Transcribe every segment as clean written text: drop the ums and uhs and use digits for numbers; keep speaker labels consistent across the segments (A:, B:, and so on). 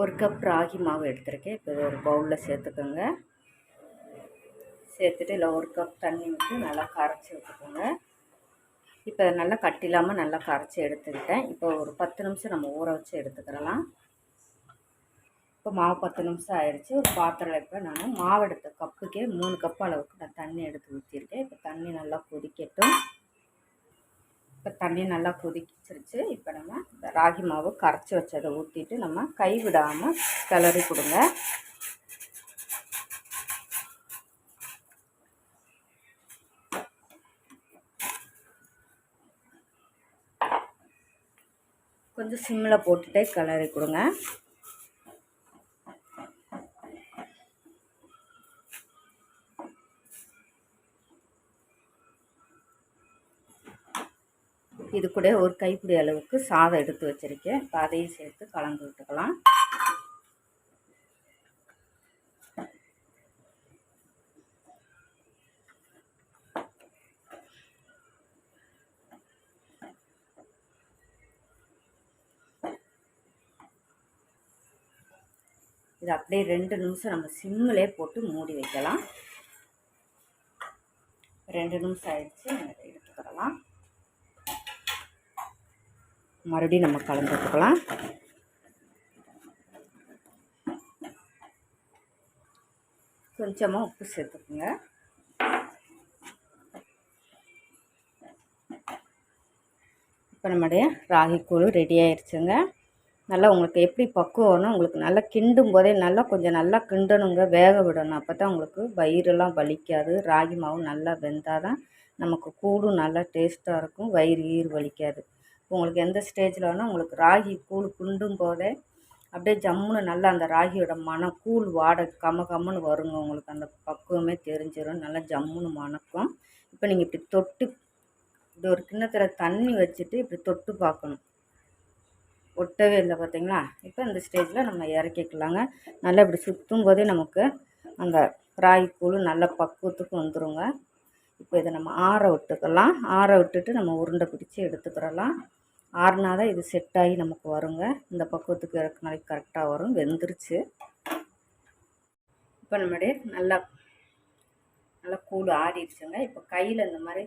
A: 1 cup ragi மாவு எடுத்திருக்கேன். இப்போ இதை ஒரு பவுலில் சேர்த்துக்கோங்க. சேர்த்துட்டு இல்லை 1 கப் தண்ணி விட்டு நல்லா கரைச்சி விட்டுக்கோங்க. இப்போ அதை நல்லா கட்டி இல்லாமல் நல்லா கரைச்சி எடுத்துக்கிட்டேன். இப்போ ஒரு 10 நிமிஷம் நம்ம ஊற வச்சு எடுத்துக்கிறலாம். இப்போ மாவு 10 நிமிஷம் ஆயிடுச்சு. ஒரு பாத்திரம் இப்போ நான் மாவு எடுத்த கப்புக்கே 3 கப் அளவுக்கு நான் தண்ணி எடுத்து ஊற்றிருக்கேன். இப்போ தண்ணி நல்லா கொதிக்கட்டும். இப்போ தண்ணி நல்லா கொதிச்சிருச்சு. இப்போ நம்ம இந்த ராகி மாவு கரைச்சி வச்சதை ஊற்றிட்டு நம்ம கைவிடாமல் கிளறி கொடுங்க. கொஞ்சம் சிம்மில் போட்டுட்டே கிளறி கொடுங்க. இது கூட ஒரு கைப்பிடி அளவுக்கு சாதம் எடுத்து வச்சுருக்கேன். இப்போ அதையும் சேர்த்து கலந்து விட்டுக்கலாம். இது அப்படியே 2 நிமிஷம் நம்ம சிம்மிலே போட்டு மூடி வைக்கலாம். 2 நிமிஷம் ஆயிடுச்சு. நம்ம இதை எடுத்துக்கலாம். மறுபடியும் நம்ம கலந்து விட்டுக்கலாம். கொஞ்சமாக உப்பு சேர்த்துக்குங்க. இப்போ நம்முடைய ராகி கூழ் ரெடி ஆயிடுச்சுங்க. நல்லா உங்களுக்கு எப்படி பக்குவம்னா உங்களுக்கு நல்லா கிண்டும் போதே நல்லா கொஞ்சம் நல்லா கிண்டணுங்க, வேக விடணும். அப்போ தான் உங்களுக்கு வயிறுலாம் வலிக்காது. ராகி மாவு நல்லா வெந்தால் தான் நமக்கு கூழும் நல்லா டேஸ்ட்டாக இருக்கும், வயிறு வலிக்காது. உங்களுக்கு எந்த ஸ்டேஜில் வேணால் உங்களுக்கு ராகி கூழ் கிண்டும் போதே அப்படியே ஜம்முன்னு நல்லா அந்த ராகியோட மனம் கூழ் வாடை கம்மன்னு வருங்க. உங்களுக்கு அந்த பக்குவமே தெரிஞ்சிடும். நல்லா ஜம்முன்னு மணக்கும். இப்போ நீங்கள் இப்படி தொட்டு இப்படி ஒரு கிண்ணத்தில் தண்ணி வச்சுட்டு இப்படி தொட்டு பார்க்கணும். ஒட்டவே இல்லை பார்த்தீங்களா? இப்போ இந்த ஸ்டேஜில் நம்ம இறக்கிக்கலாங்க. நல்லா இப்படி சுற்றும் போதே நமக்கு அந்த ராகி கூழ் நல்ல பக்குவத்துக்கு வந்துடுங்க. இப்போ இதை நம்ம ஆற விட்டுக்கலாம். ஆற விட்டுட்டு நம்ம உருண்டை பிடிச்சி எடுத்துக்கிறலாம். ஆறுனா தான் இது செட் ஆகி நமக்கு வருங்க. இந்த பக்குவத்துக்கு இறக்கு நாளைக்கு கரெக்டாக வரும். வெந்துருச்சு. இப்போ நம்மளுடைய நல்லா கூழ் ஆறிடுச்சுங்க. இப்போ கையில் இந்த மாதிரி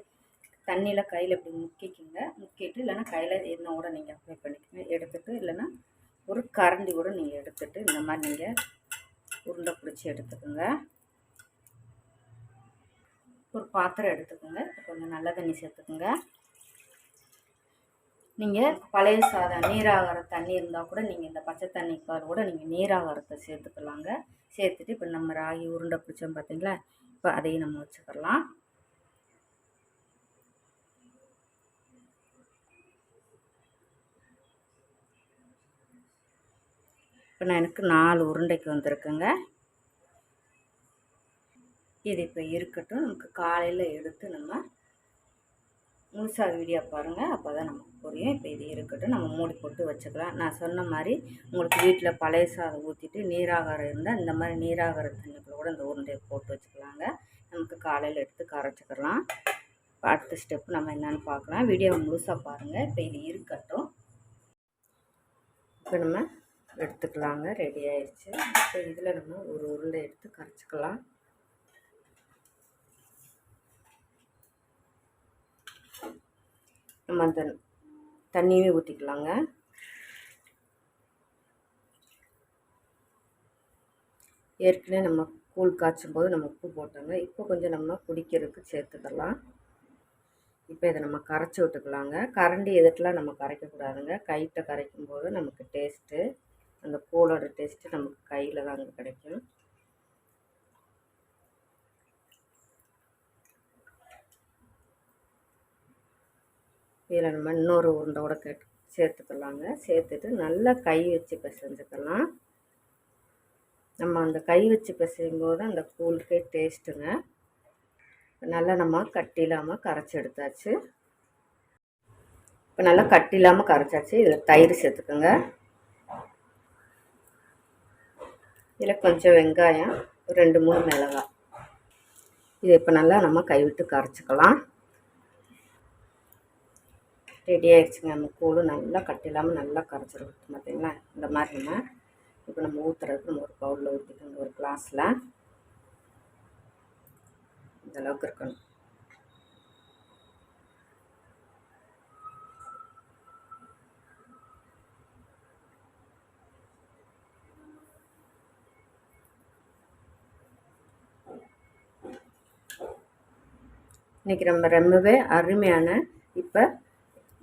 A: தண்ணியில் கையில் இப்படி முக்கிக்குங்க. முக்கிட்டு இல்லைன்னா கையில் எண்ணெய் கூட நீங்கள் அப்ளை பண்ணிக்கோங்க. எடுத்துகிட்டு இல்லைன்னா ஒரு கரண்டி கூட நீங்கள் எடுத்துகிட்டு இந்த மாதிரி நீங்கள் உருண்டை பிடிச்சி எடுத்துக்கோங்க. ஒரு பாத்திரம் எடுத்துக்கோங்க. கொஞ்சம் நல்ல தண்ணி சேர்த்துக்குங்க. நீங்கள் பழைய சாதம் நீராகார தண்ணி இருந்தால் கூட நீங்கள் இந்த பச்சை தண்ணிக்கால் கூட நீங்கள் நீராகாரத்தை சேர்த்துக்கலாங்க. சேர்த்துட்டு இப்போ நம்ம ராகி உருண்டை பிடிச்சோம் பார்த்தீங்களா? இப்போ அதையும் நம்ம வச்சுக்கலாம். இப்போ நான் எனக்கு 4 உருண்டைக்கு வந்திருக்குங்க. இது இப்போ இருக்கட்டும். நமக்கு காலையில் எடுத்து நம்ம முழுசாக வீடியோ பாருங்கள். அப்போ தான் நமக்கு புரியும். இப்போ இது இருக்கட்டும். நம்ம மூடி போட்டு வச்சுக்கலாம். நான் சொன்ன மாதிரி உங்களுக்கு வீட்டில் பழைய சாதம் ஊற்றிட்டு நீராகாரம் இருந்தால் இந்த மாதிரி நீராகார தண்ணிக்குள்ள கூட இந்த உருண்டையை போட்டு வச்சுக்கலாங்க. நமக்கு காலையில் எடுத்து கரைச்சிக்கலாம். இப்போ அடுத்த ஸ்டெப்பு நம்ம என்னென்னு பார்க்கலாம். வீடியோவை முழுசாக பாருங்கள். இப்போ இது இருக்கட்டும். இப்போ நம்ம எடுத்துக்கலாங்க. ரெடி ஆயிடுச்சு. இப்போ இதில் நம்ம ஒரு உருண்டை எடுத்து கரைச்சிக்கலாம். நம்ம அந்த தண்ணியே ஊற்றிக்கலாங்க. ஏற்கனவே நம்ம கூழ் காய்ச்சும் போது நம்ம உப்பு போட்டோங்க. இப்போ கொஞ்சம் நம்ம குடிக்கிறதுக்கு சேர்த்துக்கலாம். இப்போ இதை நம்ம கரைச்சி விட்டுக்கலாங்க. கரண்டி எதுக்கெலாம் நம்ம கரைக்கக்கூடாதுங்க. கைட்ட கரைக்கும் போது நமக்கு டேஸ்ட்டு அந்த கூழோட டேஸ்ட்டு நமக்கு கையில் தாங்க கிடைக்கும். இதில் நம்ம இன்னொரு உருண்டோட சேர்த்துக்கலாங்க. சேர்த்துட்டு நல்லா கை வச்சு பிசைஞ்சுக்கலாம். நம்ம அந்த கை வச்சு பிசையும் போது அந்த கூழுக்கே டேஸ்ட்டுங்க. நல்லா நம்ம கட்டி இல்லாமல் கரைச்சி எடுத்தாச்சு. இப்போ நல்லா கட்டி இல்லாமல் கரைச்சாச்சு. இதில் தயிர் சேர்த்துக்கோங்க. இதில் கொஞ்சம் வெங்காயம், 2-3 மிளகாய். இது இப்போ நல்லா நம்ம கைவிட்டு கரைச்சிக்கலாம். ரெடி ஆகிடுச்சுங்க. நம்ம கூழ் நல்லா கட்டி இல்லாமல் நல்லா கரைச்சிருக்கோம் பார்த்தீங்களா? இந்த மாதிரி நம்ம இப்போ நம்ம ஊற்றுறதுக்கு நம்ம ஒரு பவுலில் ஊற்றிக்கணும், ஒரு கிளாஸில் இந்த அளவுக்கு இருக்கணும். இன்றைக்கி நம்ம ரொம்பவே அருமையான இப்போ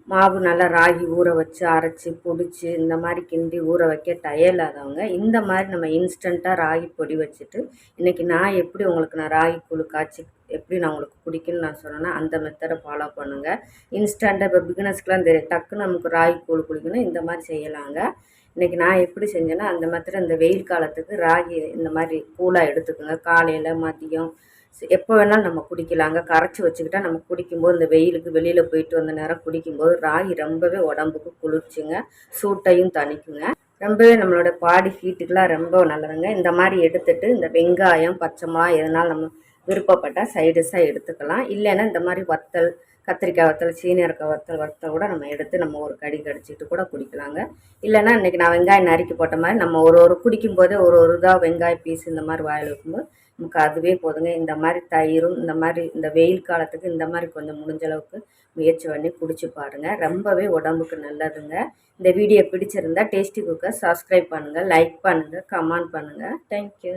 A: மாவு நல்லா ராகி ஊற வச்சு அரைச்சி பிடிச்சி இந்த மாதிரி கிண்டி ஊற வைக்க டயர்லாதவங்க இந்த மாதிரி நம்ம இன்ஸ்டண்ட்டாக ராகி பொடி வச்சுட்டு இன்றைக்கி நான் எப்படி உங்களுக்கு நான் ராகி கூழ் காய்ச்சி எப்படி நான் உங்களுக்கு பிடிக்குன்னு நான் சொன்னேன்னா அந்த மெத்தடை ஃபாலோ பண்ணுங்கள். இன்ஸ்டண்ட்டாக இப்போ பிகினர்ஸ்க்குலாம் தெரியும், டக்குன்னு நமக்கு ராகி கூழ் குடிக்கணும், இந்த மாதிரி செய்யலாங்க. இன்றைக்கி நான் எப்படி செஞ்சேன்னா அந்த மெத்தட் இந்த வெயில் காலத்துக்கு ராகி இந்த மாதிரி கூழாக எடுத்துக்கோங்க. காலையில் மதியம் எப்போ வேணாலும் நம்ம குடிக்கலாங்க. கரைச்சி வச்சுக்கிட்டா நம்ம குடிக்கும்போது இந்த வெயிலுக்கு வெளியில் போயிட்டு வந்த நேரம் குடிக்கும்போது ராகி ரொம்பவே உடம்புக்கு குளிர்ச்சிங்க, சூட்டையும் தணிக்குங்க. ரொம்பவே நம்மளோட பாடி ஹீட்டுக்கெலாம் ரொம்ப நல்லதுங்க. இந்த மாதிரி எடுத்துகிட்டு இந்த வெங்காயம் பச்சை மிளகா எதனாலும் நம்ம விருப்பப்பட்டால் சைடிஷாக எடுத்துக்கலாம். இல்லைன்னா இந்த மாதிரி வத்தல், கத்திரிக்காய் வத்தல், சீனியரக்காய் வத்தல் கூட நம்ம எடுத்து நம்ம ஒரு கடி கடிச்சிட்டு கூட குடிக்கலாங்க. இல்லைன்னா இன்றைக்கி நான் வெங்காயம் நறுக்கி போட்ட மாதிரி நம்ம ஒரு குடிக்கும்போதே ஒரு இதாக வெங்காய பீஸ் இந்த மாதிரி வாயில் வைக்கும்போது நமக்கு அதுவே போதுங்க. இந்த மாதிரி தயிரும் இந்த மாதிரி இந்த வெயில் காலத்துக்கு இந்த மாதிரி கொஞ்சம் முடிஞ்ச அளவுக்கு முயற்சி பண்ணி குடிச்சு பாருங்கள். ரொம்பவே உடம்புக்கு நல்லதுங்க. இந்த வீடியோ பிடிச்சிருந்தா டேஸ்டி குக்கை சப்ஸ்கிரைப் பண்ணுங்கள், லைக் பண்ணுங்கள், கமெண்ட் பண்ணுங்கள். தேங்க்யூ.